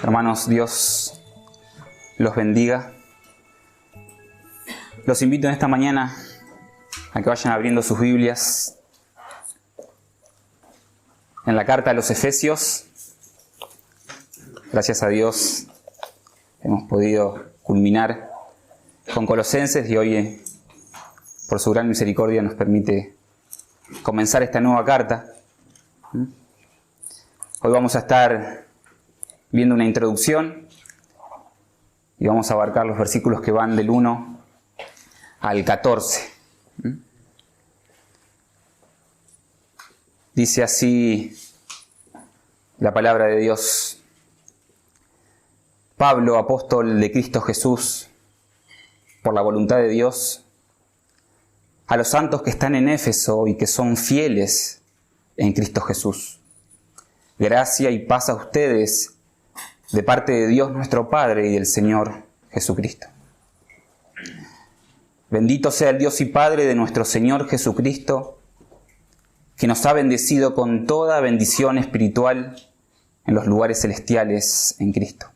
Hermanos, Dios los bendiga. Los invito en esta mañana a que vayan abriendo sus Biblias en la carta a los Efesios. Gracias a Dios hemos podido culminar con Colosenses y hoy, por su gran misericordia, nos permite comenzar esta nueva carta. Hoy vamos a estar viendo una introducción y vamos a abarcar los versículos que van del 1 al 14. Dice así la palabra de Dios: Pablo, apóstol de Cristo Jesús, por la voluntad de Dios, a los santos que están en Éfeso y que son fieles en Cristo Jesús. Gracia y paz a ustedes de parte de Dios nuestro Padre y del Señor Jesucristo. Bendito sea el Dios y Padre de nuestro Señor Jesucristo, que nos ha bendecido con toda bendición espiritual en los lugares celestiales en Cristo.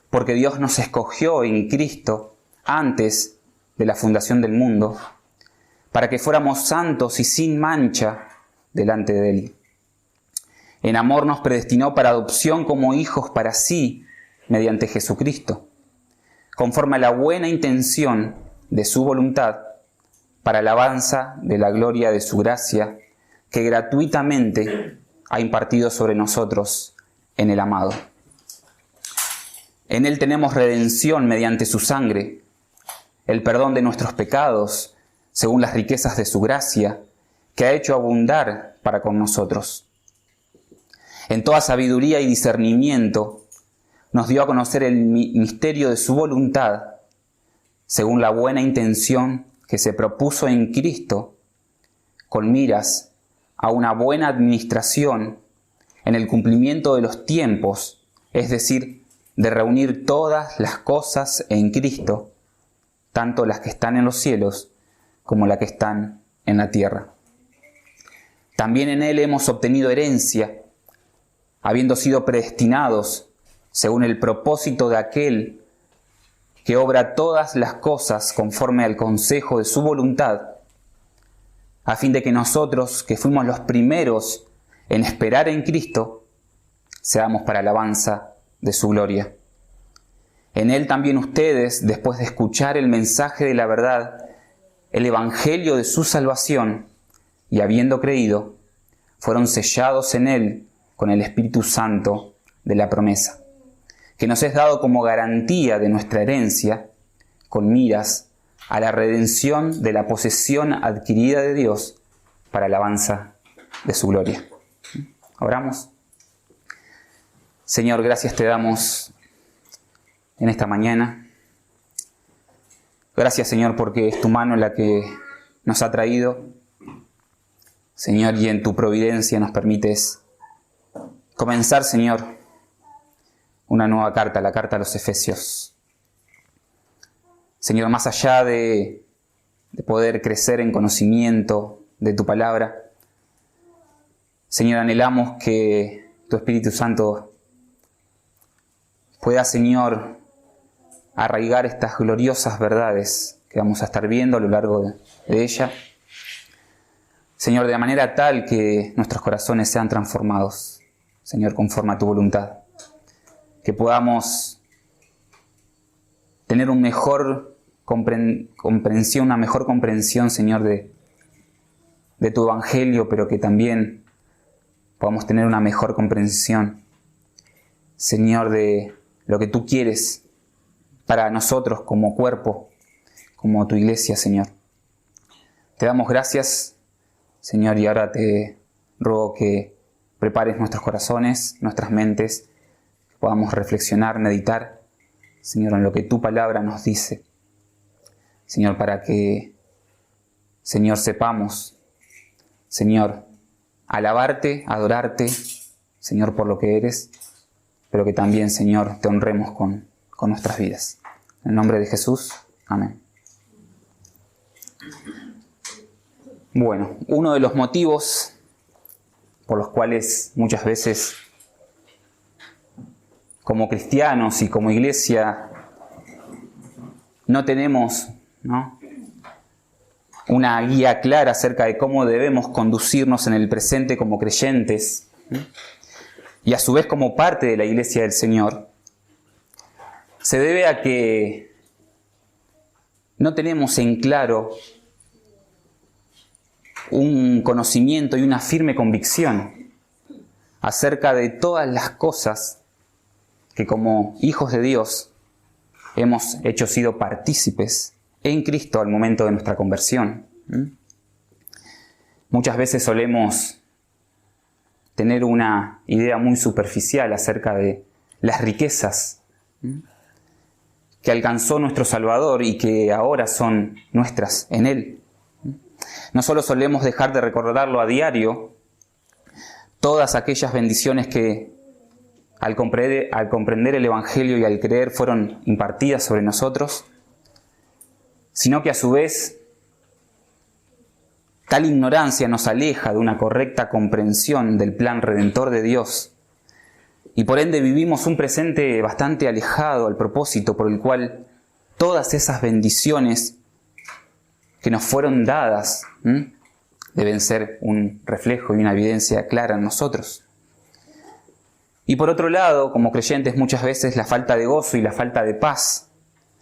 Porque Dios nos escogió en Cristo antes de la fundación del mundo, para que fuéramos santos y sin mancha delante de Él. En amor nos predestinó para adopción como hijos para sí, mediante Jesucristo, conforme a la buena intención de su voluntad, para alabanza de la gloria de su gracia, que gratuitamente ha impartido sobre nosotros en el amado. En Él tenemos redención mediante su sangre, el perdón de nuestros pecados, según las riquezas de su gracia, que ha hecho abundar para con nosotros. En toda sabiduría y discernimiento nos dio a conocer el misterio de su voluntad, según la buena intención que se propuso en Cristo, con miras a una buena administración en el cumplimiento de los tiempos, es decir, de reunir todas las cosas en Cristo, tanto las que están en los cielos como las que están en la tierra. También en Él hemos obtenido herencia, habiendo sido predestinados según el propósito de aquel que obra todas las cosas conforme al consejo de su voluntad, a fin de que nosotros, que fuimos los primeros en esperar en Cristo, seamos para alabanza de su gloria. En Él también ustedes, después de escuchar el mensaje de la verdad, el evangelio de su salvación, y habiendo creído, fueron sellados en Él con el Espíritu Santo de la promesa, que nos es dado como garantía de nuestra herencia, con miras a la redención de la posesión adquirida de Dios para alabanza de su gloria. Oramos. Señor, gracias te damos en esta mañana. Gracias, Señor, porque es tu mano la que nos ha traído. Señor, y en tu providencia nos permites comenzar, Señor, una nueva carta, la carta a los Efesios. Señor, más allá de poder crecer en conocimiento de tu palabra, Señor, anhelamos que tu Espíritu Santo pueda, Señor, arraigar estas gloriosas verdades que vamos a estar viendo a lo largo de ella. Señor, de manera tal que nuestros corazones sean transformados, Señor, conforme a tu voluntad. Que podamos tener una mejor comprensión, Señor, de tu evangelio, pero que también podamos tener una mejor comprensión, Señor, de lo que tú quieres para nosotros como cuerpo, como tu iglesia, Señor. Te damos gracias, Señor, y ahora te ruego que prepares nuestros corazones, nuestras mentes, que podamos reflexionar, meditar, Señor, en lo que tu palabra nos dice. Señor, para que, Señor, sepamos, Señor, alabarte, adorarte, Señor, por lo que eres, pero que también, Señor, te honremos con nuestras vidas. En el nombre de Jesús, amén. Bueno, uno de los motivos por los cuales muchas veces como cristianos y como iglesia no tenemos, ¿no?, una guía clara acerca de cómo debemos conducirnos en el presente como creyentes, y a su vez como parte de la iglesia del Señor, se debe a que no tenemos en claro un conocimiento y una firme convicción acerca de todas las cosas que como hijos de Dios hemos sido partícipes en Cristo al momento de nuestra conversión. Muchas veces solemos tener una idea muy superficial acerca de las riquezas que alcanzó nuestro Salvador y que ahora son nuestras en Él. No solo solemos dejar de recordarlo a diario, todas aquellas bendiciones que al comprender el Evangelio y al creer fueron impartidas sobre nosotros, sino que a su vez tal ignorancia nos aleja de una correcta comprensión del plan redentor de Dios, y por ende vivimos un presente bastante alejado al propósito por el cual todas esas bendiciones que nos fueron dadas deben ser un reflejo y una evidencia clara en nosotros. Y por otro lado, como creyentes, muchas veces la falta de gozo y la falta de paz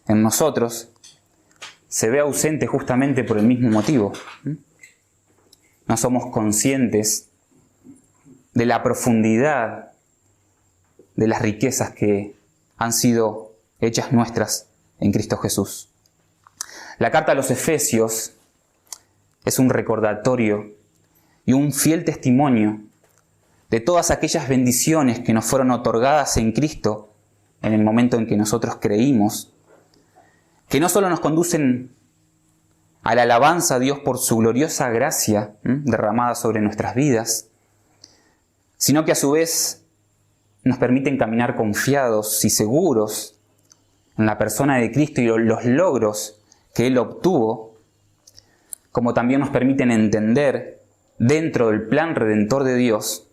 en nosotros se ve ausente justamente por el mismo motivo. No somos conscientes de la profundidad de las riquezas que han sido hechas nuestras en Cristo Jesús. La carta a los Efesios es un recordatorio y un fiel testimonio de todas aquellas bendiciones que nos fueron otorgadas en Cristo en el momento en que nosotros creímos, que no solo nos conducen a la alabanza a Dios por su gloriosa gracia derramada sobre nuestras vidas, sino que a su vez nos permiten caminar confiados y seguros en la persona de Cristo y los logros que Él obtuvo, como también nos permiten entender dentro del plan redentor de Dios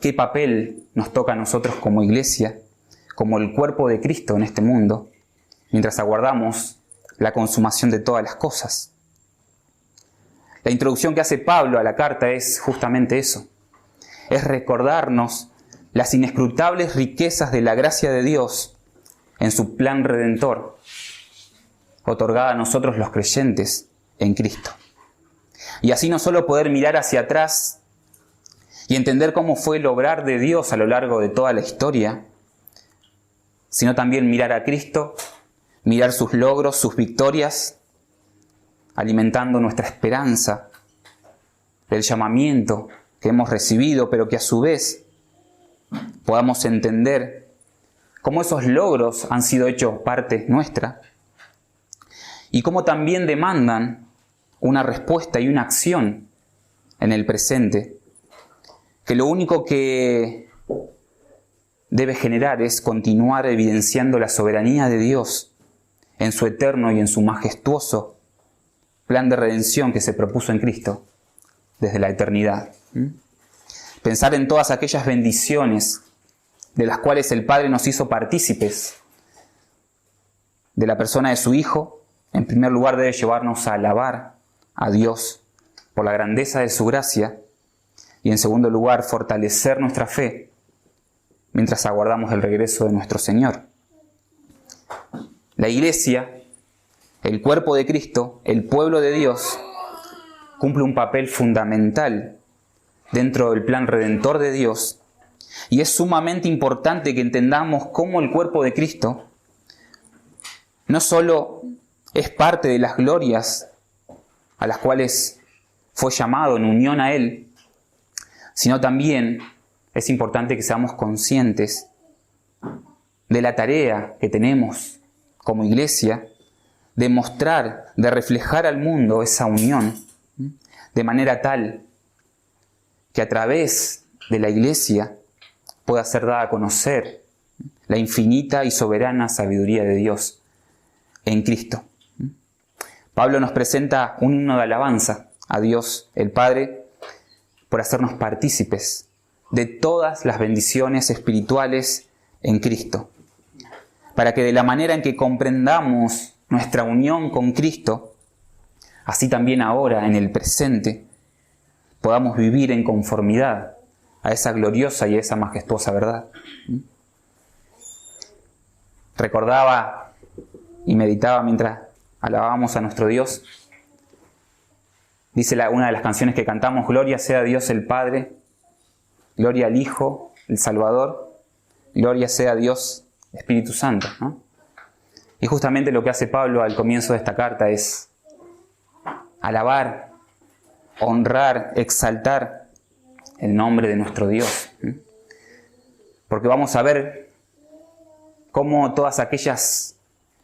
qué papel nos toca a nosotros como iglesia, como el cuerpo de Cristo en este mundo, mientras aguardamos la consumación de todas las cosas. La introducción que hace Pablo a la carta es justamente eso. Es recordarnos las inescrutables riquezas de la gracia de Dios en su plan redentor, otorgada a nosotros los creyentes en Cristo. Y así no solo poder mirar hacia atrás y entender cómo fue el obrar de Dios a lo largo de toda la historia, sino también mirar a Cristo, mirar sus logros, sus victorias, alimentando nuestra esperanza del llamamiento que hemos recibido, pero que a su vez podamos entender cómo esos logros han sido hechos parte nuestra y cómo también demandan una respuesta y una acción en el presente, que lo único que debe generar es continuar evidenciando la soberanía de Dios en su eterno y en su majestuoso plan de redención que se propuso en Cristo desde la eternidad. Pensar en todas aquellas bendiciones de las cuales el Padre nos hizo partícipes de la persona de su Hijo, en primer lugar debe llevarnos a alabar a Dios por la grandeza de su gracia y en segundo lugar fortalecer nuestra fe mientras aguardamos el regreso de nuestro Señor. La iglesia, el cuerpo de Cristo, el pueblo de Dios, cumple un papel fundamental dentro del plan redentor de Dios, y es sumamente importante que entendamos cómo el cuerpo de Cristo no solo es parte de las glorias a las cuales fue llamado en unión a Él, sino también es importante que seamos conscientes de la tarea que tenemos como iglesia de mostrar, de reflejar al mundo esa unión, de manera tal que a través de la iglesia pueda ser dada a conocer la infinita y soberana sabiduría de Dios en Cristo. Pablo nos presenta un himno de alabanza a Dios el Padre por hacernos partícipes de todas las bendiciones espirituales en Cristo, para que de la manera en que comprendamos nuestra unión con Cristo, así también ahora, en el presente, podamos vivir en conformidad a esa gloriosa y a esa majestuosa verdad. Recordaba y meditaba mientras alabábamos a nuestro Dios. Dice una de las canciones que cantamos: gloria sea a Dios el Padre, gloria al Hijo, el Salvador, gloria sea a Dios Espíritu Santo, ¿no? Y justamente lo que hace Pablo al comienzo de esta carta es alabar, honrar, exaltar el nombre de nuestro Dios. Porque vamos a ver cómo todas aquellas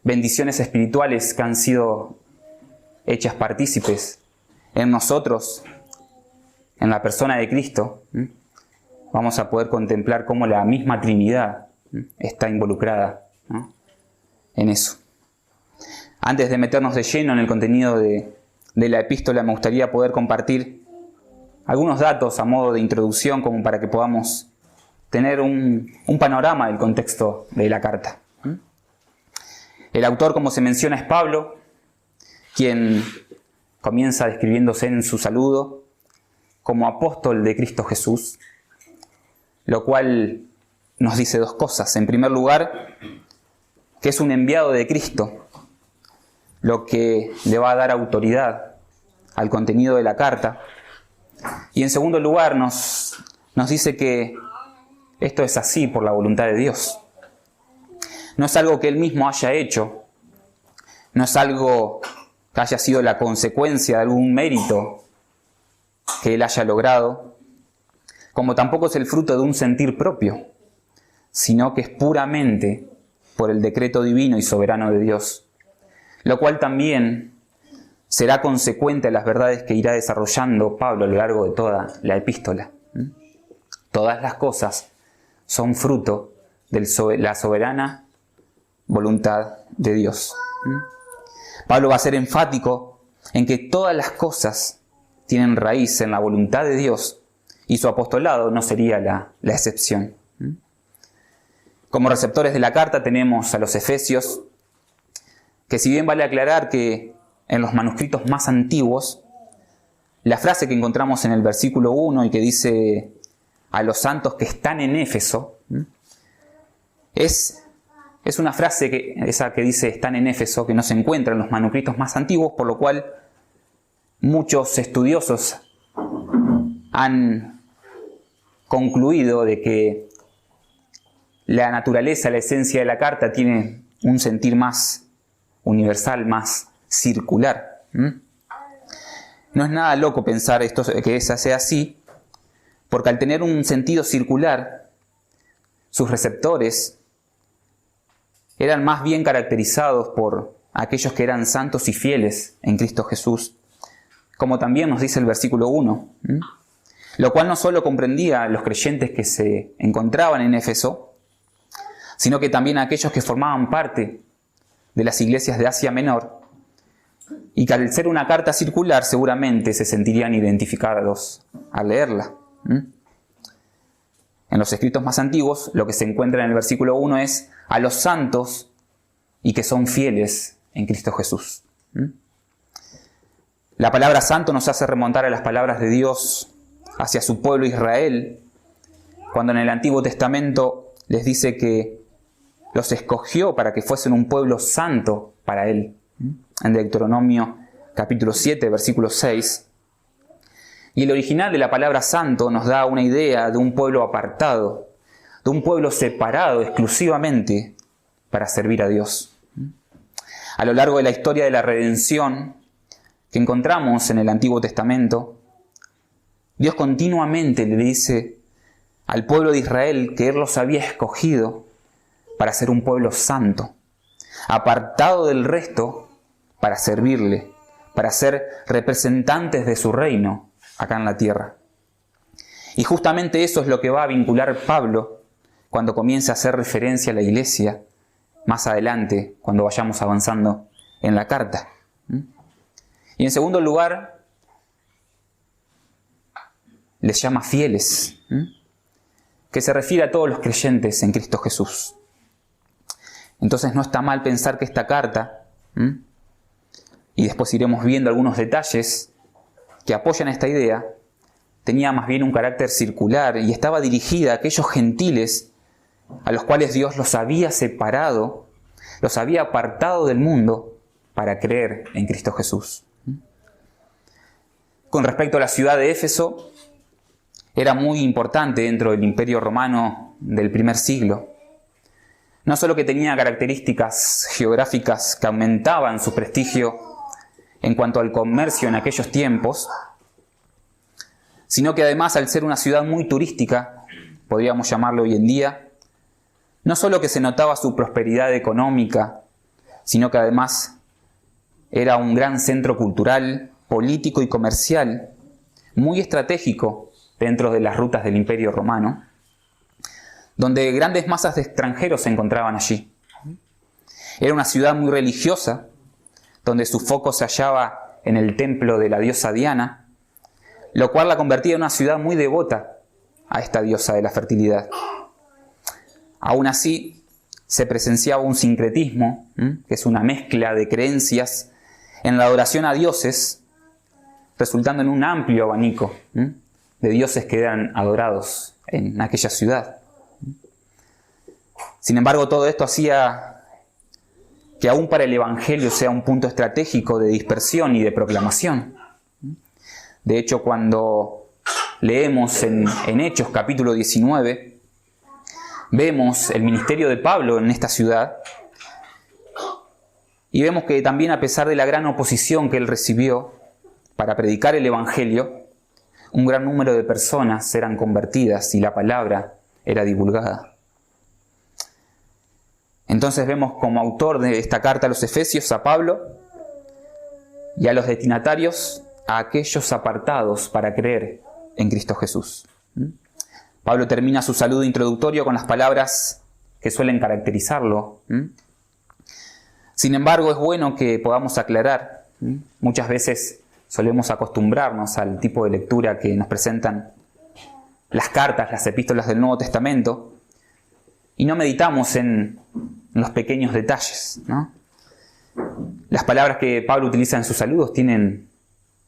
bendiciones espirituales que han sido hechas partícipes en nosotros, en la persona de Cristo, vamos a poder contemplar cómo la misma Trinidad está involucrada, ¿no?, en eso. Antes de meternos de lleno en el contenido de la epístola, me gustaría poder compartir algunos datos a modo de introducción, como para que podamos tener un panorama del contexto de la carta. El autor, como se menciona, es Pablo, quien comienza describiéndose en su saludo como apóstol de Cristo Jesús, lo cual nos dice dos cosas. En primer lugar, que es un enviado de Cristo, lo que le va a dar autoridad al contenido de la carta. Y en segundo lugar, nos dice que esto es así por la voluntad de Dios. No es algo que él mismo haya hecho, no es algo que haya sido la consecuencia de algún mérito que él haya logrado, como tampoco es el fruto de un sentir propio, sino que es puramente por el decreto divino y soberano de Dios, lo cual también será consecuente a las verdades que irá desarrollando Pablo a lo largo de toda la epístola. Todas las cosas son fruto de la soberana voluntad de Dios. Pablo va a ser enfático en que todas las cosas tienen raíz en la voluntad de Dios, y su apostolado no sería la excepción. Como receptores de la carta tenemos a los Efesios, que si bien vale aclarar que en los manuscritos más antiguos, la frase que encontramos en el versículo 1 y que dice a los santos que están en Éfeso, es una frase esa que dice están en Éfeso, que no se encuentra en los manuscritos más antiguos, por lo cual muchos estudiosos han concluido de que la naturaleza, la esencia de la carta tiene un sentir más universal, más circular. No es nada loco pensar que esa sea así, porque al tener un sentido circular, sus receptores eran más bien caracterizados por aquellos que eran santos y fieles en Cristo Jesús, como también nos dice el versículo 1, lo cual no solo comprendía a los creyentes que se encontraban en Éfeso, sino que también a aquellos que formaban parte de las iglesias de Asia Menor, y que al ser una carta circular seguramente se sentirían identificados al leerla. En los escritos más antiguos, lo que se encuentra en el versículo 1 es a los santos y que son fieles en Cristo Jesús. La palabra santo nos hace remontar a las palabras de Dios hacia su pueblo Israel, cuando en el Antiguo Testamento les dice que los escogió para que fuesen un pueblo santo para Él. En Deuteronomio capítulo 7, versículo 6. Y el original de la palabra santo nos da una idea de un pueblo apartado, de un pueblo separado exclusivamente para servir a Dios. A lo largo de la historia de la redención que encontramos en el Antiguo Testamento, Dios continuamente le dice al pueblo de Israel que Él los había escogido para ser un pueblo santo, apartado del resto para servirle, para ser representantes de su reino acá en la tierra. Y justamente eso es lo que va a vincular Pablo cuando comience a hacer referencia a la iglesia más adelante, cuando vayamos avanzando en la carta. Y en segundo lugar, les llama fieles. que se refiere a todos los creyentes en Cristo Jesús. Entonces no está mal pensar que esta carta, y después iremos viendo algunos detalles que apoyan esta idea, tenía más bien un carácter circular y estaba dirigida a aquellos gentiles a los cuales Dios los había separado, los había apartado del mundo para creer en Cristo Jesús. Con respecto a la ciudad de Éfeso, era muy importante dentro del Imperio Romano del primer siglo. No solo que tenía características geográficas que aumentaban su prestigio en cuanto al comercio en aquellos tiempos, sino que además, al ser una ciudad muy turística, podríamos llamarlo hoy en día, no solo que se notaba su prosperidad económica, sino que además era un gran centro cultural, político y comercial, muy estratégico dentro de las rutas del Imperio Romano, donde grandes masas de extranjeros se encontraban allí. Era una ciudad muy religiosa, donde su foco se hallaba en el templo de la diosa Diana, lo cual la convertía en una ciudad muy devota a esta diosa de la fertilidad. Aún así, se presenciaba un sincretismo, que es una mezcla de creencias en la adoración a dioses, resultando en un amplio abanico de dioses que eran adorados en aquella ciudad. Sin embargo, todo esto hacía que aún para el Evangelio sea un punto estratégico de dispersión y de proclamación. De hecho, cuando leemos en Hechos capítulo 19, vemos el ministerio de Pablo en esta ciudad y vemos que también, a pesar de la gran oposición que él recibió para predicar el Evangelio, un gran número de personas eran convertidas y la palabra era divulgada. Entonces vemos como autor de esta carta a los Efesios a Pablo y a los destinatarios a aquellos apartados para creer en Cristo Jesús. Pablo termina su saludo introductorio con las palabras que suelen caracterizarlo. Sin embargo, es bueno que podamos aclarar. Muchas veces solemos acostumbrarnos al tipo de lectura que nos presentan las cartas, las epístolas del Nuevo Testamento, y no meditamos en los pequeños detalles, ¿no? Las palabras que Pablo utiliza en sus saludos tienen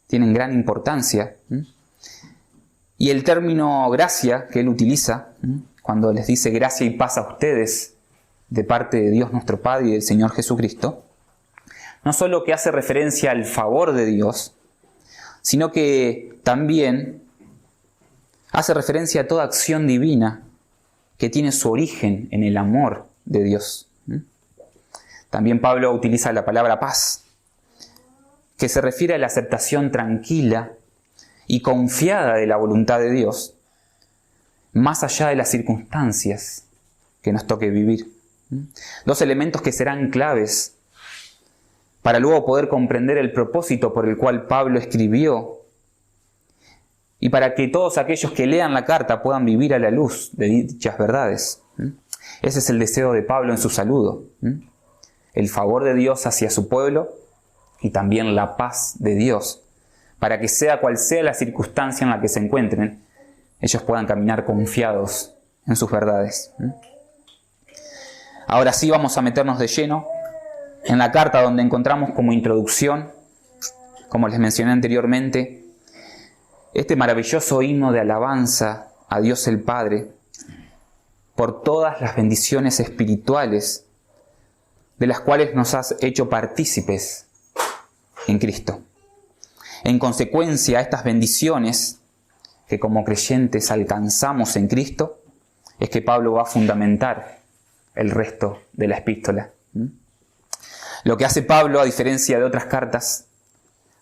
gran importancia. Y el término gracia que él utiliza, cuando les dice gracia y paz a ustedes de parte de Dios nuestro Padre y del Señor Jesucristo, no solo que hace referencia al favor de Dios, sino que también hace referencia a toda acción divina que tiene su origen en el amor de Dios. También Pablo utiliza la palabra paz, que se refiere a la aceptación tranquila y confiada de la voluntad de Dios, más allá de las circunstancias que nos toque vivir. Dos elementos que serán claves para luego poder comprender el propósito por el cual Pablo escribió y para que todos aquellos que lean la carta puedan vivir a la luz de dichas verdades. Ese es el deseo de Pablo en su saludo. El favor de Dios hacia su pueblo y también la paz de Dios, para que sea cual sea la circunstancia en la que se encuentren, ellos puedan caminar confiados en sus verdades. Ahora sí vamos a meternos de lleno en la carta, donde encontramos como introducción, como les mencioné anteriormente, este maravilloso himno de alabanza a Dios el Padre por todas las bendiciones espirituales de las cuales nos has hecho partícipes en Cristo. En consecuencia a estas bendiciones que como creyentes alcanzamos en Cristo, es que Pablo va a fundamentar el resto de la epístola. Lo que hace Pablo, a diferencia de otras cartas,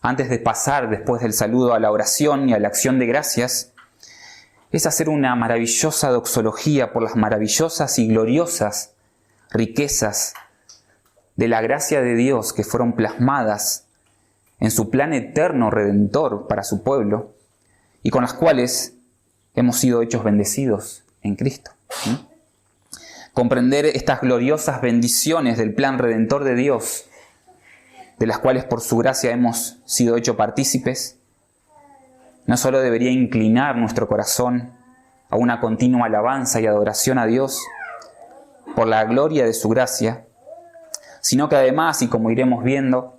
antes de pasar después del saludo a la oración y a la acción de gracias, es hacer una maravillosa doxología por las maravillosas y gloriosas riquezas de la gracia de Dios que fueron plasmadas en su plan eterno redentor para su pueblo y con las cuales hemos sido hechos bendecidos en Cristo. Comprender estas gloriosas bendiciones del plan redentor de Dios, de las cuales por su gracia hemos sido hechos partícipes, no solo debería inclinar nuestro corazón a una continua alabanza y adoración a Dios por la gloria de su gracia, sino que además, y como iremos viendo,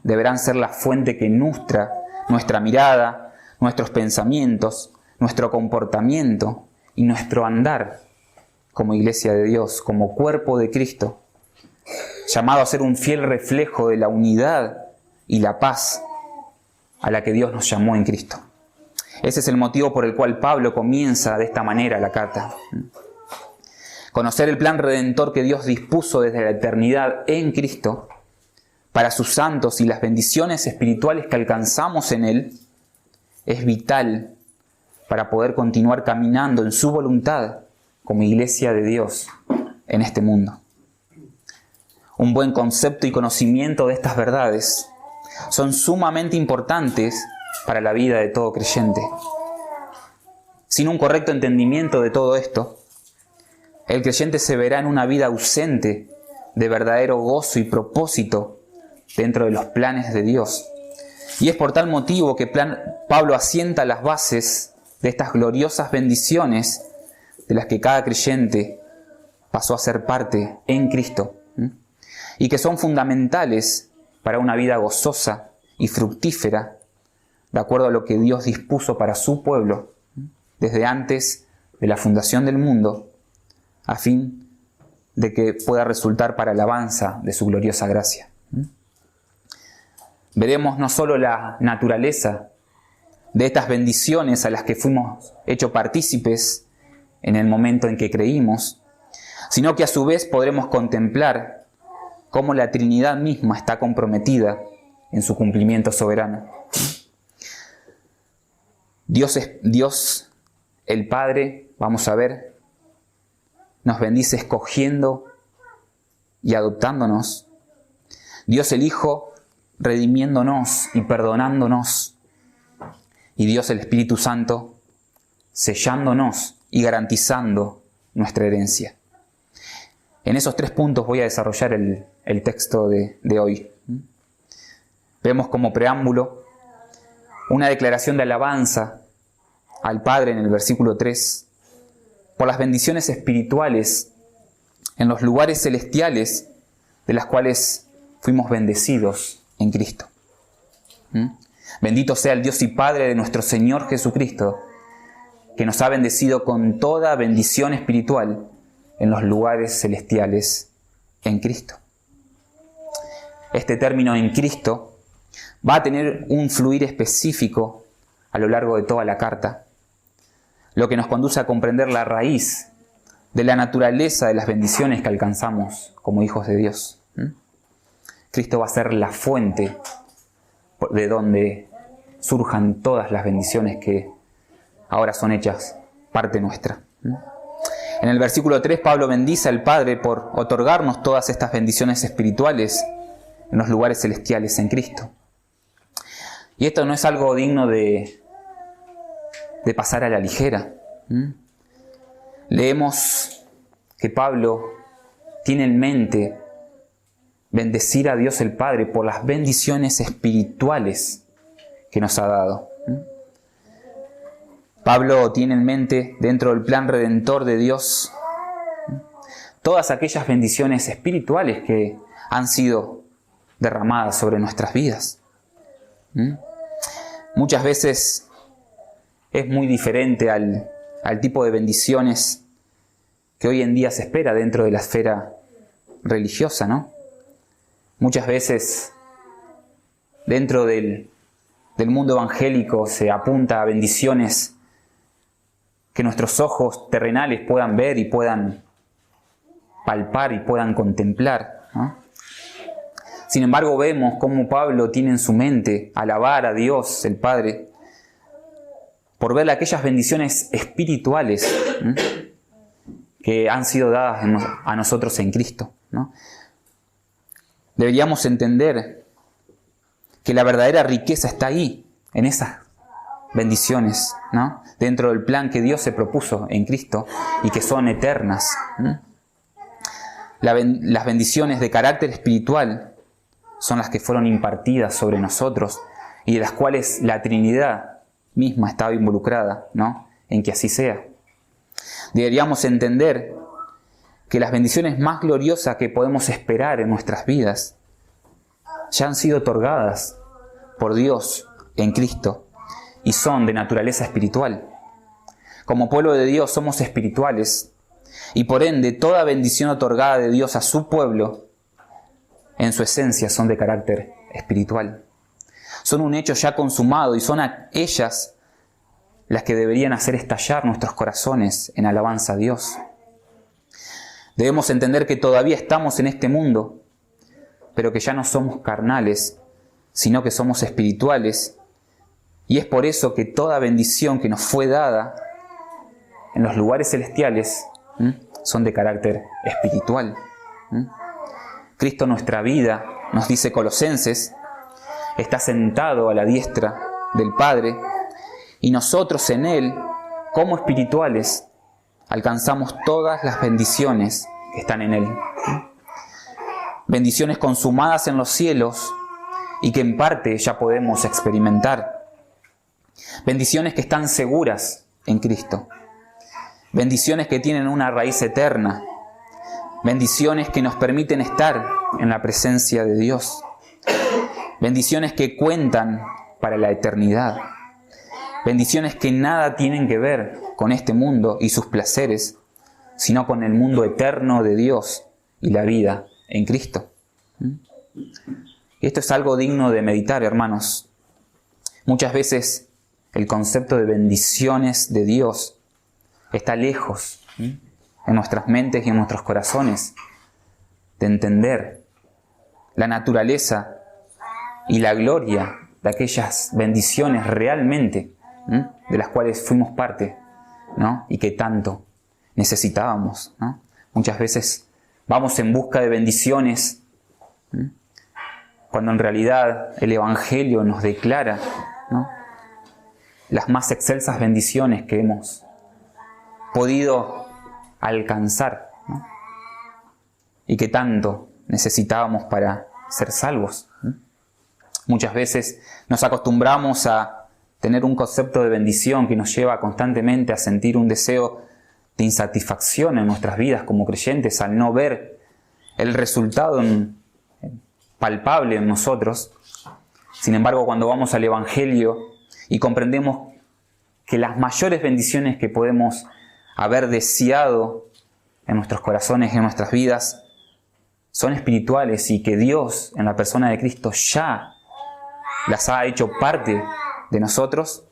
deberán ser la fuente que nutra nuestra mirada, nuestros pensamientos, nuestro comportamiento y nuestro andar como iglesia de Dios, como cuerpo de Cristo, llamado a ser un fiel reflejo de la unidad y la paz a la que Dios nos llamó en Cristo. Ese es el motivo por el cual Pablo comienza de esta manera la carta. Conocer el plan redentor que Dios dispuso desde la eternidad en Cristo para sus santos y las bendiciones espirituales que alcanzamos en Él es vital para poder continuar caminando en su voluntad como iglesia de Dios en este mundo. Un buen concepto y conocimiento de estas verdades son sumamente importantes para la vida de todo creyente. Sin un correcto entendimiento de todo esto, el creyente se verá en una vida ausente de verdadero gozo y propósito dentro de los planes de Dios. Y es por tal motivo que Pablo asienta las bases de estas gloriosas bendiciones de las que cada creyente pasó a ser parte en Cristo, y que son fundamentales para una vida gozosa y fructífera, de acuerdo a lo que Dios dispuso para su pueblo desde antes de la fundación del mundo, a fin de que pueda resultar para alabanza de su gloriosa gracia. Veremos no solo la naturaleza de estas bendiciones a las que fuimos hechos partícipes en el momento en que creímos, sino que a su vez podremos contemplar cómo la Trinidad misma está comprometida en su cumplimiento soberano. Dios el Padre, vamos a ver, nos bendice escogiendo y adoptándonos. Dios el Hijo redimiéndonos y perdonándonos. Y Dios el Espíritu Santo sellándonos y garantizando nuestra herencia. En esos 3 puntos voy a desarrollar el texto de hoy. Vemos como preámbulo una declaración de alabanza al Padre en el versículo 3 por las bendiciones espirituales en los lugares celestiales de las cuales fuimos bendecidos en Cristo. Bendito sea el Dios y Padre de nuestro Señor Jesucristo, que nos ha bendecido con toda bendición espiritual en los lugares celestiales en Cristo. Este término en Cristo va a tener un fluir específico a lo largo de toda la carta, lo que nos conduce a comprender la raíz de la naturaleza de las bendiciones que alcanzamos como hijos de Dios. Cristo va a ser la fuente de donde surjan todas las bendiciones que ahora son hechas parte nuestra. En el versículo 3, Pablo bendice al Padre por otorgarnos todas estas bendiciones espirituales en los lugares celestiales en Cristo. Y esto no es algo digno de pasar a la ligera. Leemos que Pablo tiene en mente bendecir a Dios el Padre por las bendiciones espirituales que nos ha dado. Pablo tiene en mente, dentro del plan redentor de Dios, todas aquellas bendiciones espirituales que han sido derramadas sobre nuestras vidas. Muchas veces es muy diferente al tipo de bendiciones que hoy en día se espera dentro de la esfera religiosa, ¿no? Muchas veces dentro del mundo evangélico se apunta a bendiciones que nuestros ojos terrenales puedan ver y puedan palpar y puedan contemplar, ¿no? Sin embargo, vemos cómo Pablo tiene en su mente alabar a Dios, el Padre, por ver aquellas bendiciones espirituales que han sido dadas a nosotros en Cristo, ¿no? Deberíamos entender que la verdadera riqueza está ahí, en esas bendiciones, ¿no? Dentro del plan que Dios se propuso en Cristo y que son eternas. Las bendiciones de carácter espiritual son las que fueron impartidas sobre nosotros y de las cuales la Trinidad misma estaba involucrada, ¿no? en que así sea. Deberíamos entender que las bendiciones más gloriosas que podemos esperar en nuestras vidas ya han sido otorgadas por Dios en Cristo y son de naturaleza espiritual. Como pueblo de Dios somos espirituales y por ende toda bendición otorgada de Dios a su pueblo en su esencia son de carácter espiritual. Son un hecho ya consumado y son ellas las que deberían hacer estallar nuestros corazones en alabanza a Dios. Debemos entender que todavía estamos en este mundo, pero que ya no somos carnales, sino que somos espirituales. Y es por eso que toda bendición que nos fue dada en los lugares celestiales son de carácter espiritual. Cristo, nuestra vida, nos dice Colosenses, está sentado a la diestra del Padre y nosotros en Él, como espirituales, alcanzamos todas las bendiciones que están en Él. Bendiciones consumadas en los cielos y que en parte ya podemos experimentar. Bendiciones que están seguras en Cristo. Bendiciones que tienen una raíz eterna. Bendiciones que nos permiten estar en la presencia de Dios. Bendiciones que cuentan para la eternidad. Bendiciones que nada tienen que ver con este mundo y sus placeres, sino con el mundo eterno de Dios y la vida en Cristo. Y esto es algo digno de meditar, hermanos. Muchas veces el concepto de bendiciones de Dios está lejos en nuestras mentes y en nuestros corazones de entender la naturaleza y la gloria de aquellas bendiciones realmente de las cuales fuimos parte, ¿no? Y que tanto necesitábamos, ¿no? Muchas veces vamos en busca de bendiciones cuando en realidad el Evangelio nos declara, ¿no?, las más excelsas bendiciones que hemos podido alcanzar, ¿no?, y que tanto necesitábamos para ser salvos. Muchas veces nos acostumbramos a tener un concepto de bendición que nos lleva constantemente a sentir un deseo de insatisfacción en nuestras vidas como creyentes al no ver el resultado palpable en nosotros. Sin embargo, cuando vamos al Evangelio y comprendemos que las mayores bendiciones que podemos haber deseado en nuestros corazones y en nuestras vidas son espirituales y que Dios, en la persona de Cristo, ya las ha hecho parte de nosotros,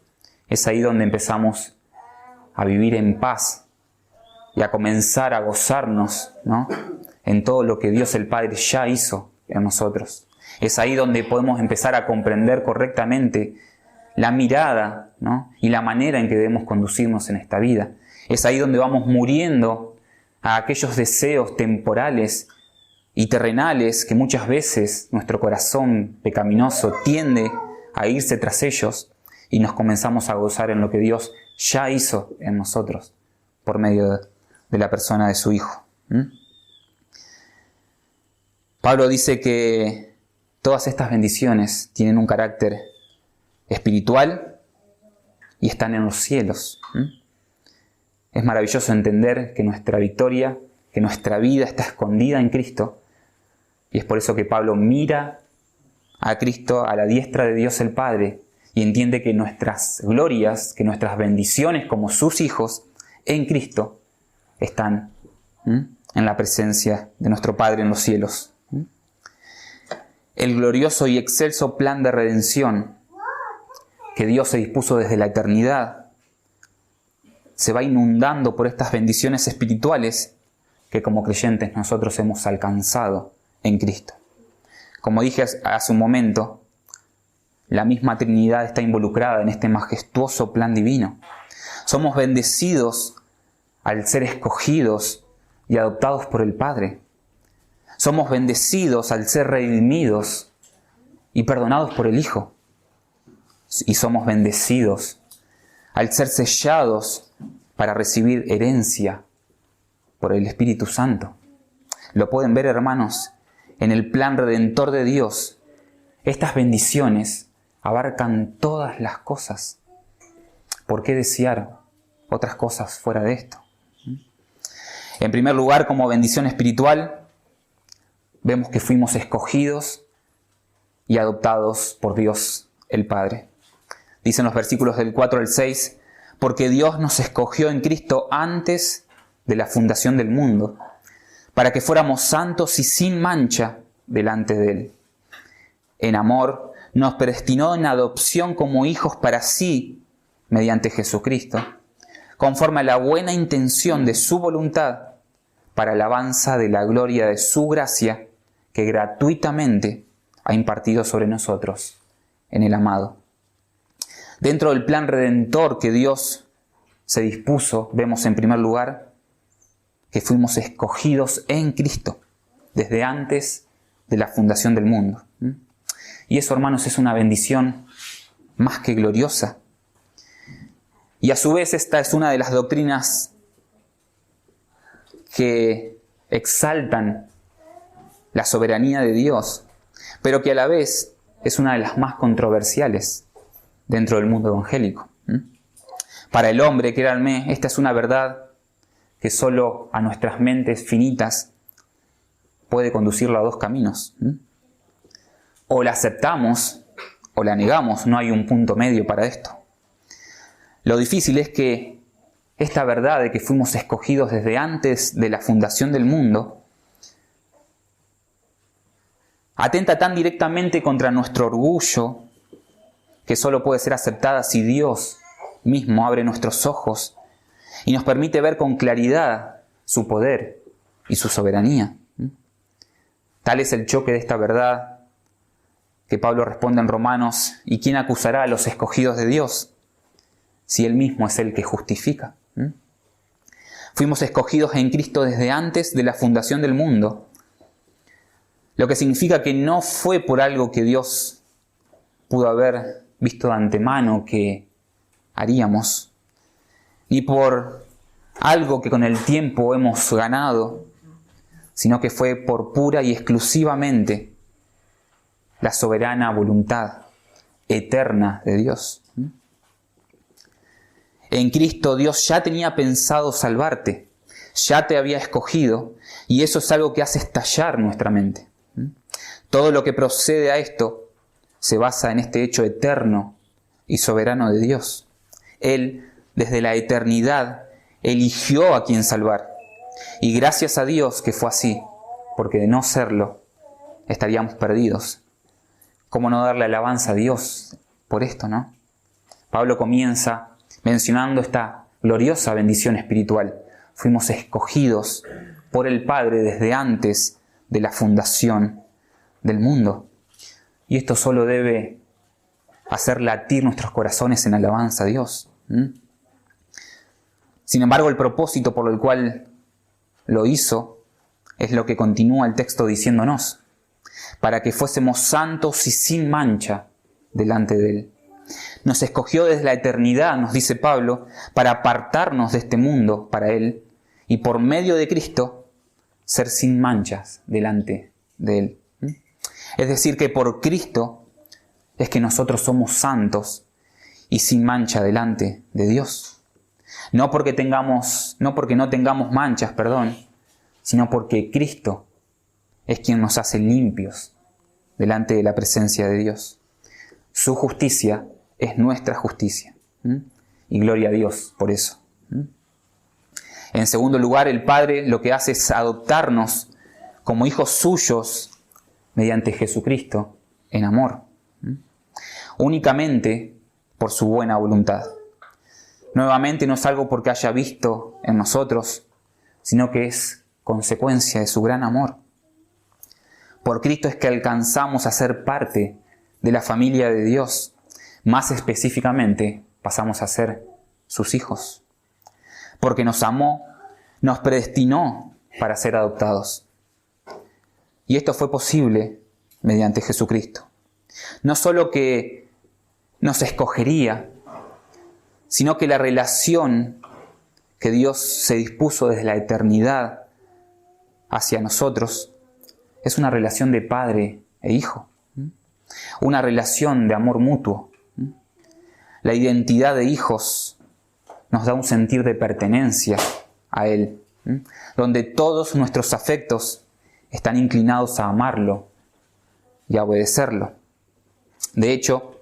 es ahí donde empezamos a vivir en paz y a comenzar a gozarnos, ¿no?, en todo lo que Dios el Padre ya hizo en nosotros. Es ahí donde podemos empezar a comprender correctamente la mirada, ¿no?, y la manera en que debemos conducirnos en esta vida. Es ahí donde vamos muriendo a aquellos deseos temporales y terrenales que muchas veces nuestro corazón pecaminoso tiende a irse tras ellos y nos comenzamos a gozar en lo que Dios ya hizo en nosotros por medio de la persona de su Hijo. Pablo dice que todas estas bendiciones tienen un carácter espiritual y están en los cielos. Es maravilloso entender que nuestra victoria, que nuestra vida está escondida en Cristo, y es por eso que Pablo mira a Cristo a la diestra de Dios el Padre y entiende que nuestras glorias, que nuestras bendiciones como sus hijos en Cristo están en la presencia de nuestro Padre en los cielos. El glorioso y excelso plan de redención que Dios se dispuso desde la eternidad se va inundando por estas bendiciones espirituales que como creyentes nosotros hemos alcanzado en Cristo. Como dije hace un momento, la misma Trinidad está involucrada en este majestuoso plan divino. Somos bendecidos al ser escogidos y adoptados por el Padre. Somos bendecidos al ser redimidos y perdonados por el Hijo. Y somos bendecidos al ser sellados para recibir herencia por el Espíritu Santo. Lo pueden ver, hermanos, en el plan redentor de Dios. Estas bendiciones abarcan todas las cosas. ¿Por qué desear otras cosas fuera de esto. En primer lugar, como bendición espiritual, vemos que fuimos escogidos y adoptados por Dios el Padre. Dicen los versículos del 4 al 6, porque Dios nos escogió en Cristo antes de la fundación del mundo, para que fuéramos santos y sin mancha delante de Él. En amor, nos predestinó en adopción como hijos para sí, mediante Jesucristo, conforme a la buena intención de su voluntad, para alabanza de la gloria de su gracia, que gratuitamente ha impartido sobre nosotros en el amado. Dentro del plan redentor que Dios se dispuso, vemos en primer lugar que fuimos escogidos en Cristo desde antes de la fundación del mundo. Y eso, hermanos, es una bendición más que gloriosa. Y a su vez esta es una de las doctrinas que exaltan la soberanía de Dios, pero que a la vez es una de las más controversiales dentro del mundo evangélico. Para el hombre, créanme, esta es una verdad que solo a nuestras mentes finitas puede conducirlo a dos caminos. O la aceptamos o la negamos, no hay un punto medio para esto. Lo difícil es que esta verdad de que fuimos escogidos desde antes de la fundación del mundo atenta tan directamente contra nuestro orgullo que solo puede ser aceptada si Dios mismo abre nuestros ojos y nos permite ver con claridad su poder y su soberanía. Tal es el choque de esta verdad que Pablo responde en Romanos: ¿y quién acusará a los escogidos de Dios si Él mismo es el que justifica? Fuimos escogidos en Cristo desde antes de la fundación del mundo, lo que significa que no fue por algo que Dios pudo haber visto de antemano que haríamos, ni por algo que con el tiempo hemos ganado, sino que fue por pura y exclusivamente la soberana voluntad eterna de Dios. En Cristo Dios ya tenía pensado salvarte, ya te había escogido, y eso es algo que hace estallar nuestra mente. Todo lo que procede a esto se basa en este hecho eterno y soberano de Dios. Él, desde la eternidad, eligió a quien salvar. Y gracias a Dios que fue así, porque de no serlo, estaríamos perdidos. ¿Cómo no darle alabanza a Dios por esto, no? Pablo comienza mencionando esta gloriosa bendición espiritual. Fuimos escogidos por el Padre desde antes de la fundación del mundo. Y esto solo debe hacer latir nuestros corazones en alabanza a Dios. Sin embargo, el propósito por el cual lo hizo es lo que continúa el texto diciéndonos: para que fuésemos santos y sin mancha delante de Él. Nos escogió desde la eternidad, nos dice Pablo, para apartarnos de este mundo para Él y por medio de Cristo ser sin manchas delante de Él. Es decir, que por Cristo es que nosotros somos santos y sin mancha delante de Dios. No porque no tengamos manchas, sino porque Cristo es quien nos hace limpios delante de la presencia de Dios. Su justicia es nuestra justicia. Y gloria a Dios por eso. En segundo lugar, el Padre lo que hace es adoptarnos como hijos suyos mediante Jesucristo en amor. Únicamente por su buena voluntad. Nuevamente no es algo porque haya visto en nosotros, sino que es consecuencia de su gran amor. Por Cristo es que alcanzamos a ser parte de la familia de Dios. Más específicamente, pasamos a ser sus hijos. Porque nos amó, nos predestinó para ser adoptados. Y esto fue posible mediante Jesucristo. No solo que nos escogería, sino que la relación que Dios se dispuso desde la eternidad hacia nosotros es una relación de padre e hijo. Una relación de amor mutuo. La identidad de hijos nos da un sentir de pertenencia a Él, donde todos nuestros afectos están inclinados a amarlo y a obedecerlo. De hecho,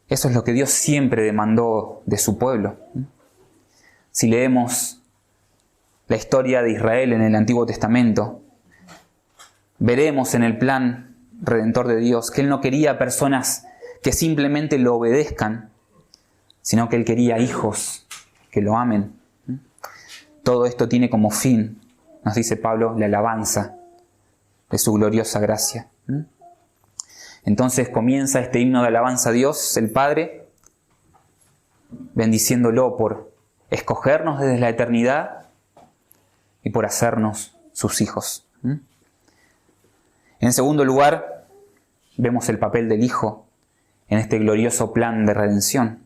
eso es lo que Dios siempre demandó de su pueblo. Si leemos la historia de Israel en el Antiguo Testamento, veremos en el plan redentor de Dios que Él no quería personas que simplemente lo obedezcan, sino que Él quería hijos que lo amen. Todo esto tiene como fin, nos dice Pablo, la alabanza de su gloriosa gracia. Entonces comienza este himno de alabanza a Dios, el Padre, bendiciéndolo por escogernos desde la eternidad y por hacernos sus hijos. En segundo lugar, vemos el papel del Hijo en este glorioso plan de redención.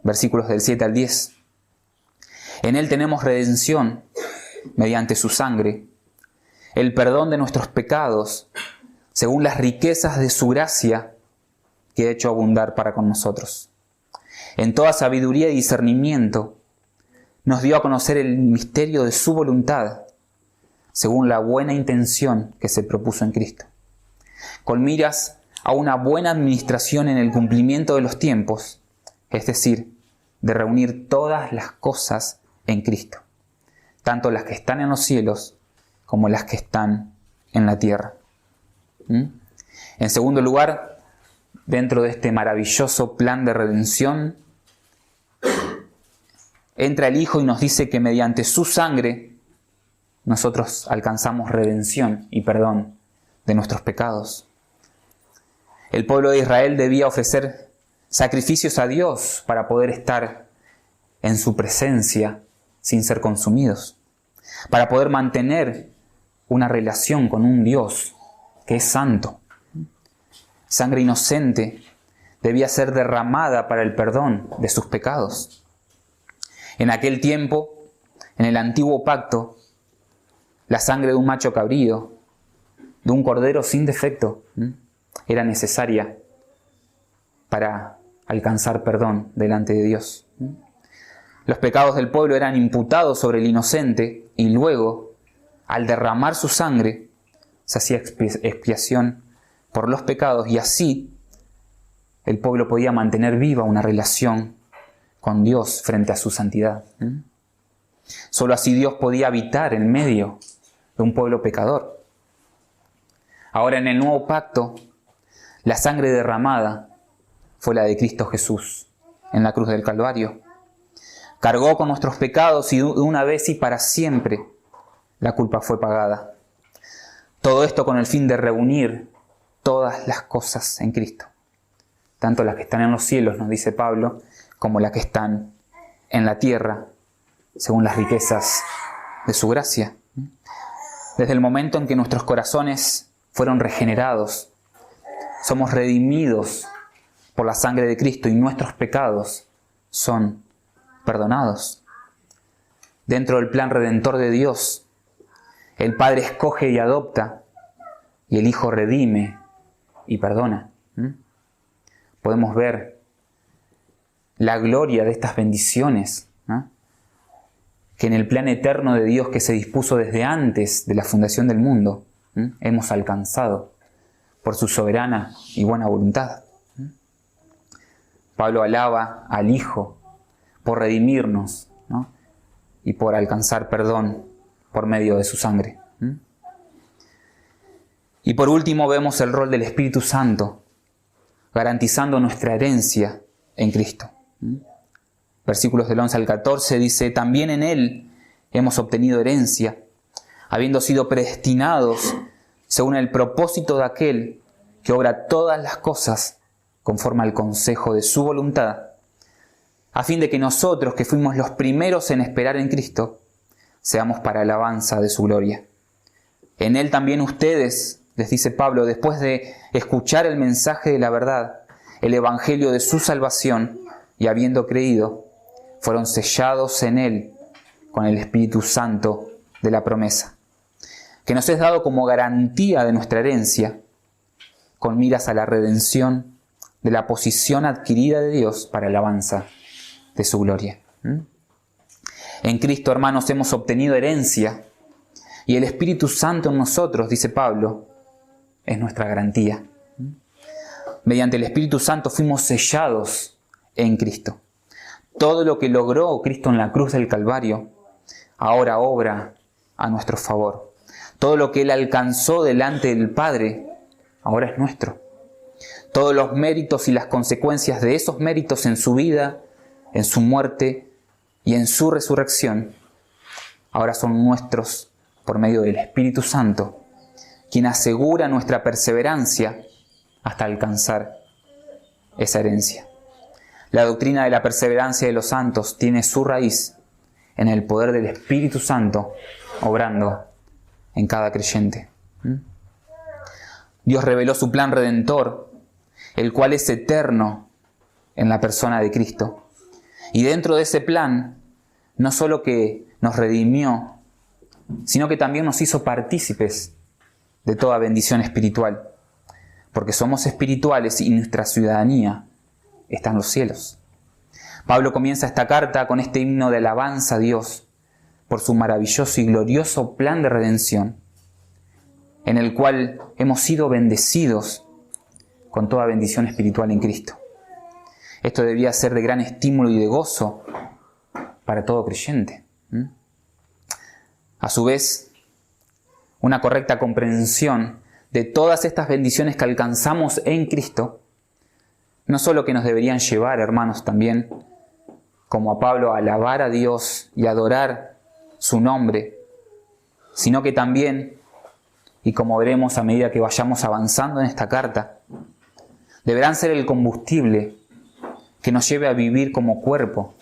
Versículos del 7 al 10. En Él tenemos redención mediante su sangre, el perdón de nuestros pecados, según las riquezas de su gracia que ha hecho abundar para con nosotros. En toda sabiduría y discernimiento nos dio a conocer el misterio de su voluntad, según la buena intención que se propuso en Cristo, con miras a una buena administración en el cumplimiento de los tiempos, es decir, de reunir todas las cosas en Cristo, tanto las que están en los cielos como las que están en la tierra. En segundo lugar, dentro de este maravilloso plan de redención, entra el Hijo y nos dice que mediante su sangre nosotros alcanzamos redención y perdón de nuestros pecados. El pueblo de Israel debía ofrecer sacrificios a Dios para poder estar en su presencia sin ser consumidos, para poder mantener una relación con un Dios que es santo. Sangre inocente debía ser derramada para el perdón de sus pecados. En aquel tiempo, en el antiguo pacto, la sangre de un macho cabrío, de un cordero sin defecto, era necesaria para alcanzar perdón delante de Dios. Los pecados del pueblo eran imputados sobre el inocente y luego, al derramar su sangre, se hacía expiación por los pecados y así el pueblo podía mantener viva una relación con Dios frente a su santidad. Solo así Dios podía habitar en medio de un pueblo pecador. Ahora en el nuevo pacto, la sangre derramada fue la de Cristo Jesús en la cruz del Calvario. Cargó con nuestros pecados y de una vez y para siempre la culpa fue pagada. Todo esto con el fin de reunir todas las cosas en Cristo. Tanto las que están en los cielos, nos dice Pablo, como las que están en la tierra, según las riquezas de su gracia. Desde el momento en que nuestros corazones fueron regenerados, somos redimidos por la sangre de Cristo y nuestros pecados son perdonados. Dentro del plan redentor de Dios, el Padre escoge y adopta, y el Hijo redime y perdona. Podemos ver la gloria de estas bendiciones, ¿no?, que en el plan eterno de Dios que se dispuso desde antes de la fundación del mundo, hemos alcanzado por su soberana y buena voluntad. Pablo alaba al Hijo por redimirnos, ¿no?, y por alcanzar perdón por medio de su sangre. Y por último vemos el rol del Espíritu Santo, garantizando nuestra herencia en Cristo. Versículos del 11 al 14 dice: también en Él hemos obtenido herencia, habiendo sido predestinados según el propósito de aquel que obra todas las cosas conforme al consejo de su voluntad, a fin de que nosotros, que fuimos los primeros en esperar en Cristo, seamos para alabanza de su gloria. En Él también ustedes, les dice Pablo, después de escuchar el mensaje de la verdad, el evangelio de su salvación, y habiendo creído, fueron sellados en Él con el Espíritu Santo de la promesa, que nos es dado como garantía de nuestra herencia, con miras a la redención de la posición adquirida de Dios para alabanza de su gloria. En Cristo, hermanos, hemos obtenido herencia y el Espíritu Santo en nosotros, dice Pablo, es nuestra garantía. Mediante el Espíritu Santo fuimos sellados en Cristo. Todo lo que logró Cristo en la cruz del Calvario ahora obra a nuestro favor. Todo lo que Él alcanzó delante del Padre ahora es nuestro. Todos los méritos y las consecuencias de esos méritos en su vida, en su muerte y en su resurrección, ahora son nuestros por medio del Espíritu Santo, quien asegura nuestra perseverancia hasta alcanzar esa herencia. La doctrina de la perseverancia de los santos tiene su raíz en el poder del Espíritu Santo obrando en cada creyente. Dios reveló su plan redentor, el cual es eterno en la persona de Cristo. Y dentro de ese plan, no solo que nos redimió, sino que también nos hizo partícipes de toda bendición espiritual, porque somos espirituales y nuestra ciudadanía está en los cielos. Pablo comienza esta carta con este himno de alabanza a Dios por su maravilloso y glorioso plan de redención, en el cual hemos sido bendecidos con toda bendición espiritual en Cristo. Esto debería ser de gran estímulo y de gozo para todo creyente. A su vez, una correcta comprensión de todas estas bendiciones que alcanzamos en Cristo, no solo que nos deberían llevar, hermanos, también, como a Pablo, a alabar a Dios y adorar su nombre, sino que también, y como veremos a medida que vayamos avanzando en esta carta, deberán ser el combustible que nos lleve a vivir como cuerpo,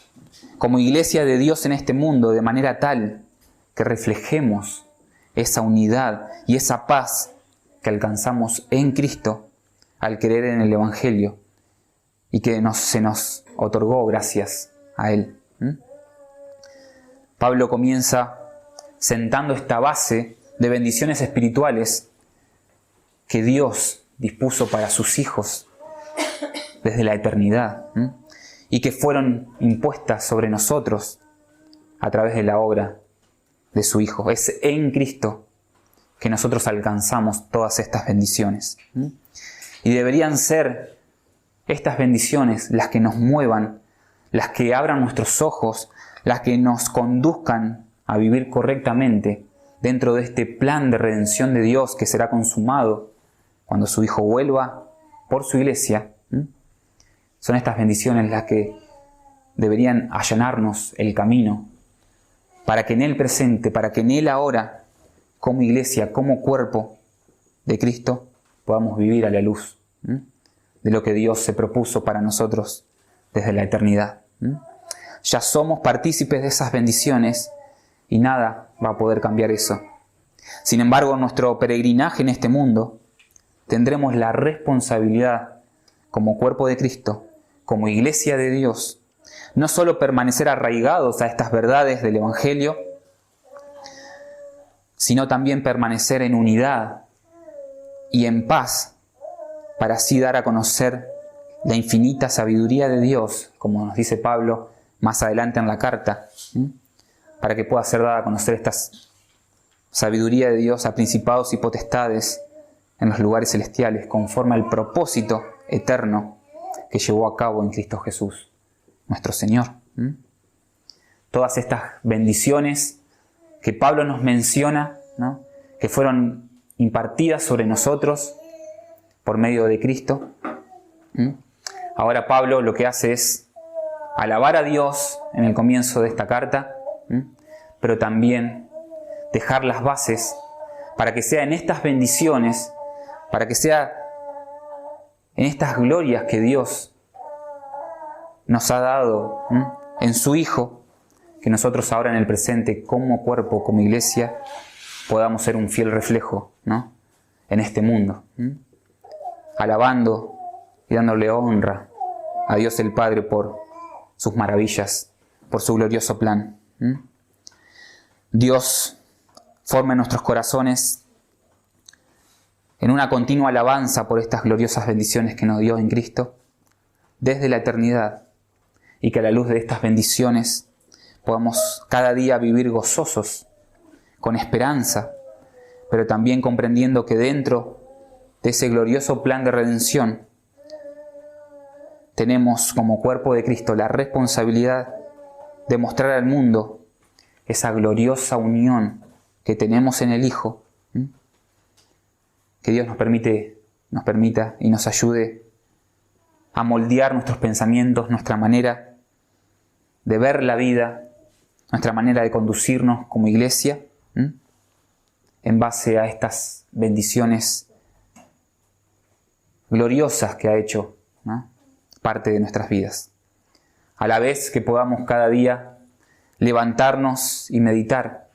como iglesia de Dios en este mundo, de manera tal que reflejemos esa unidad y esa paz que alcanzamos en Cristo al creer en el Evangelio y que se nos otorgó gracias a Él. Pablo comienza sentando esta base de bendiciones espirituales que Dios dispuso para sus hijos desde la eternidad y que fueron impuestas sobre nosotros a través de la obra de su Hijo. Es en Cristo que nosotros alcanzamos todas estas bendiciones. Y deberían ser estas bendiciones las que nos muevan, las que abran nuestros ojos, las que nos conduzcan a vivir correctamente dentro de este plan de redención de Dios que será consumado cuando su Hijo vuelva por su iglesia. Son estas bendiciones las que deberían allanarnos el camino para que en el presente, para que en Él ahora, como iglesia, como cuerpo de Cristo, podamos vivir a la luz de lo que Dios se propuso para nosotros desde la eternidad. Ya somos partícipes de esas bendiciones y nada va a poder cambiar eso. Sin embargo, en nuestro peregrinaje en este mundo, tendremos la responsabilidad como cuerpo de Cristo, como iglesia de Dios, no solo permanecer arraigados a estas verdades del Evangelio, sino también permanecer en unidad y en paz para así dar a conocer la infinita sabiduría de Dios, como nos dice Pablo más adelante en la carta, para que pueda ser dada a conocer esta sabiduría de Dios a principados y potestades en los lugares celestiales, conforme al propósito eterno que llevó a cabo en Cristo Jesús, nuestro Señor. Todas estas bendiciones que Pablo nos menciona, ¿no?, que fueron impartidas sobre nosotros por medio de Cristo. Ahora Pablo lo que hace es alabar a Dios en el comienzo de esta carta, pero también dejar las bases para que sea en estas bendiciones, para que sea en estas glorias que Dios nos ha dado en su Hijo, que nosotros ahora en el presente, como cuerpo, como iglesia, podamos ser un fiel reflejo, ¿no?, en este mundo, alabando y dándole honra a Dios el Padre por sus maravillas, por su glorioso plan. Dios forma en nuestros corazones en una continua alabanza por estas gloriosas bendiciones que nos dio en Cristo desde la eternidad, y que a la luz de estas bendiciones podamos cada día vivir gozosos, con esperanza, pero también comprendiendo que dentro de ese glorioso plan de redención tenemos como cuerpo de Cristo la responsabilidad de mostrar al mundo esa gloriosa unión que tenemos en el Hijo. Que Dios nos permita y nos ayude a moldear nuestros pensamientos, nuestra manera de ver la vida, nuestra manera de conducirnos como iglesia, en base a estas bendiciones gloriosas que ha hecho, ¿no?, parte de nuestras vidas. A la vez que podamos cada día levantarnos y meditar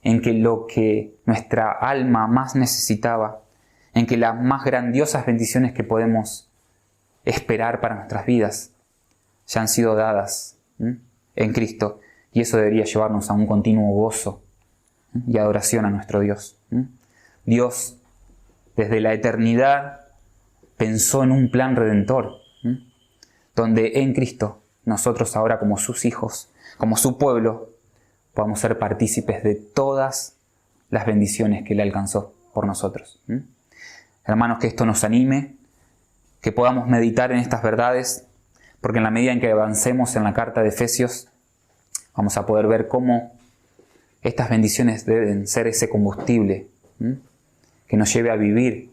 en que lo que nuestra alma más necesitaba, en que las más grandiosas bendiciones que podemos esperar para nuestras vidas ya han sido dadas en Cristo, y eso debería llevarnos a un continuo gozo y adoración a nuestro Dios. Dios, desde la eternidad, pensó en un plan redentor, donde en Cristo nosotros ahora, como sus hijos, como su pueblo, podamos ser partícipes de todas las bendiciones que Él alcanzó por nosotros. Hermanos, que esto nos anime, que podamos meditar en estas verdades, porque en la medida en que avancemos en la carta de Efesios, vamos a poder ver cómo estas bendiciones deben ser ese combustible que nos lleve a vivir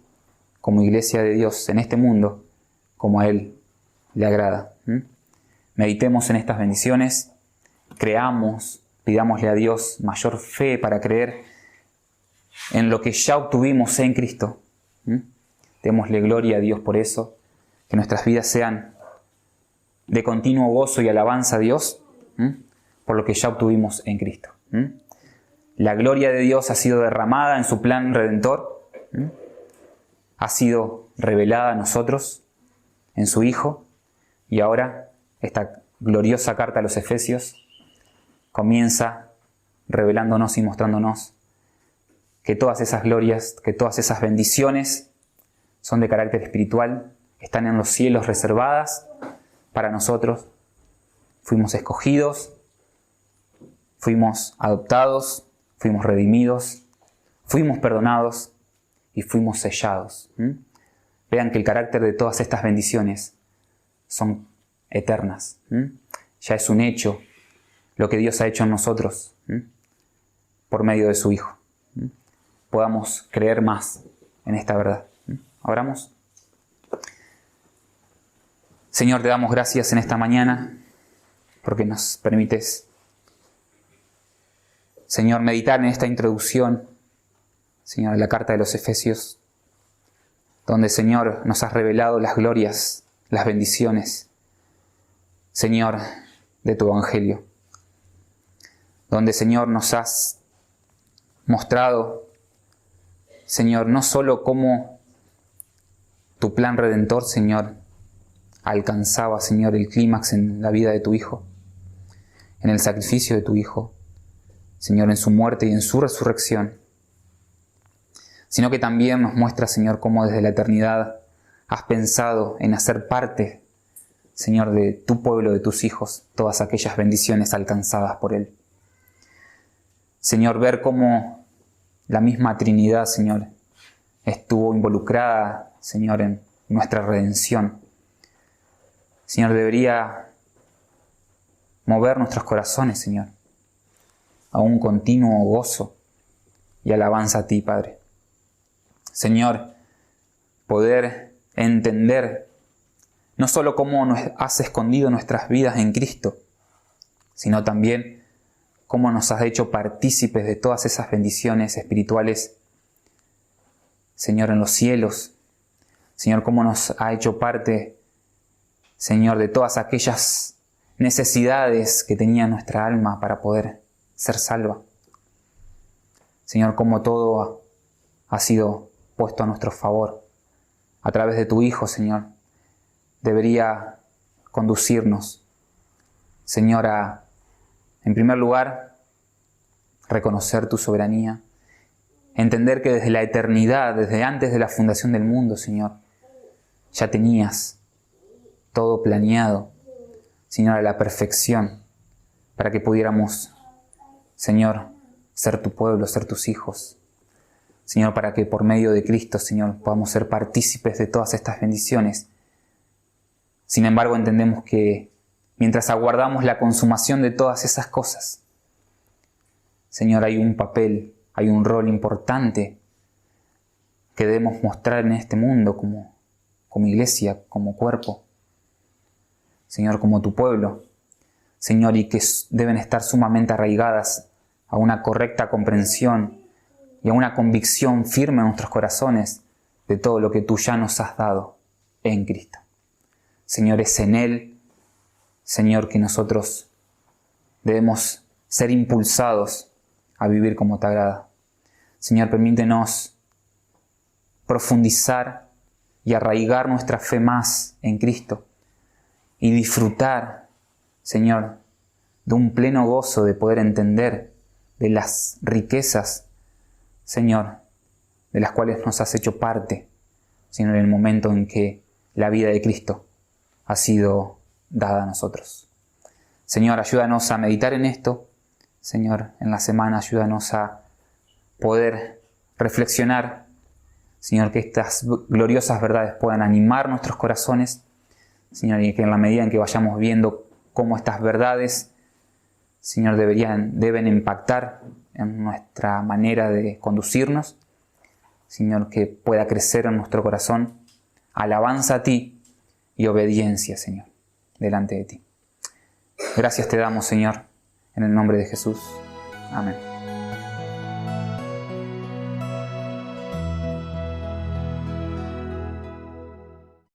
como iglesia de Dios en este mundo como a Él le agrada. Meditemos en estas bendiciones, creamos, pidámosle a Dios mayor fe para creer en lo que ya obtuvimos en Cristo. Démosle gloria a Dios por eso, que nuestras vidas sean de continuo gozo y alabanza a Dios por lo que ya obtuvimos en Cristo. La gloria de Dios ha sido derramada en su plan redentor, ha sido revelada a nosotros en su Hijo, y ahora esta gloriosa carta a los Efesios comienza revelándonos y mostrándonos que todas esas glorias, que todas esas bendiciones son de carácter espiritual, están en los cielos reservadas para nosotros. Fuimos escogidos, fuimos adoptados, fuimos redimidos, fuimos perdonados y fuimos sellados. Vean que el carácter de todas estas bendiciones son eternas. Ya es un hecho lo que Dios ha hecho en nosotros por medio de su Hijo. Podamos creer más en esta verdad. Oramos. Señor, te damos gracias en esta mañana porque nos permites, Señor, meditar en esta introducción, Señor, de la carta de los Efesios, donde, Señor, nos has revelado las glorias, las bendiciones, Señor, de tu Evangelio. Donde, Señor, nos has mostrado, Señor, no solo cómo tu plan redentor, Señor, alcanzaba, Señor, el clímax en la vida de tu Hijo, en el sacrificio de tu Hijo, Señor, en su muerte y en su resurrección, sino que también nos muestra, Señor, cómo desde la eternidad has pensado en hacer parte, Señor, de tu pueblo, de tus hijos, todas aquellas bendiciones alcanzadas por Él. Señor, ver cómo la misma Trinidad, Señor, estuvo involucrada, Señor, en nuestra redención. Señor, debería mover nuestros corazones, Señor, a un continuo gozo y alabanza a ti, Padre. Señor, poder entender no solo cómo nos has escondido nuestras vidas en Cristo, sino también cómo nos has hecho partícipes de todas esas bendiciones espirituales, Señor, en los cielos. Señor, cómo nos ha hecho parte, Señor, de todas aquellas necesidades que tenía nuestra alma para poder ser salva. Señor, cómo todo ha sido puesto a nuestro favor a través de tu Hijo, Señor. Debería conducirnos, Señor, a, en primer lugar, reconocer tu soberanía, entender que desde la eternidad, desde antes de la fundación del mundo, Señor, ya tenías todo planeado, Señor, a la perfección, para que pudiéramos, Señor, ser tu pueblo, ser tus hijos. Señor, para que por medio de Cristo, Señor, podamos ser partícipes de todas estas bendiciones. Sin embargo, entendemos que mientras aguardamos la consumación de todas esas cosas, Señor, hay un papel, hay un rol importante que debemos mostrar en este mundo como iglesia, como cuerpo. Señor, como tu pueblo. Señor, y que deben estar sumamente arraigadas a una correcta comprensión y a una convicción firme en nuestros corazones de todo lo que tú ya nos has dado en Cristo. Señor, es en Él, Señor, que nosotros debemos ser impulsados a vivir como te agrada. Señor, permítenos profundizar y arraigar nuestra fe más en Cristo y disfrutar, Señor, de un pleno gozo de poder entender de las riquezas, Señor, de las cuales nos has hecho parte, Señor, en el momento en que la vida de Cristo ha sido dada a nosotros. Señor, ayúdanos a meditar en esto. Señor, en la semana ayúdanos a poder reflexionar. Señor, que estas gloriosas verdades puedan animar nuestros corazones. Señor, y que en la medida en que vayamos viendo cómo estas verdades, Señor, deben impactar en nuestra manera de conducirnos. Señor, que pueda crecer en nuestro corazón alabanza a ti y obediencia, Señor, delante de ti. Gracias te damos, Señor, en el nombre de Jesús. Amén.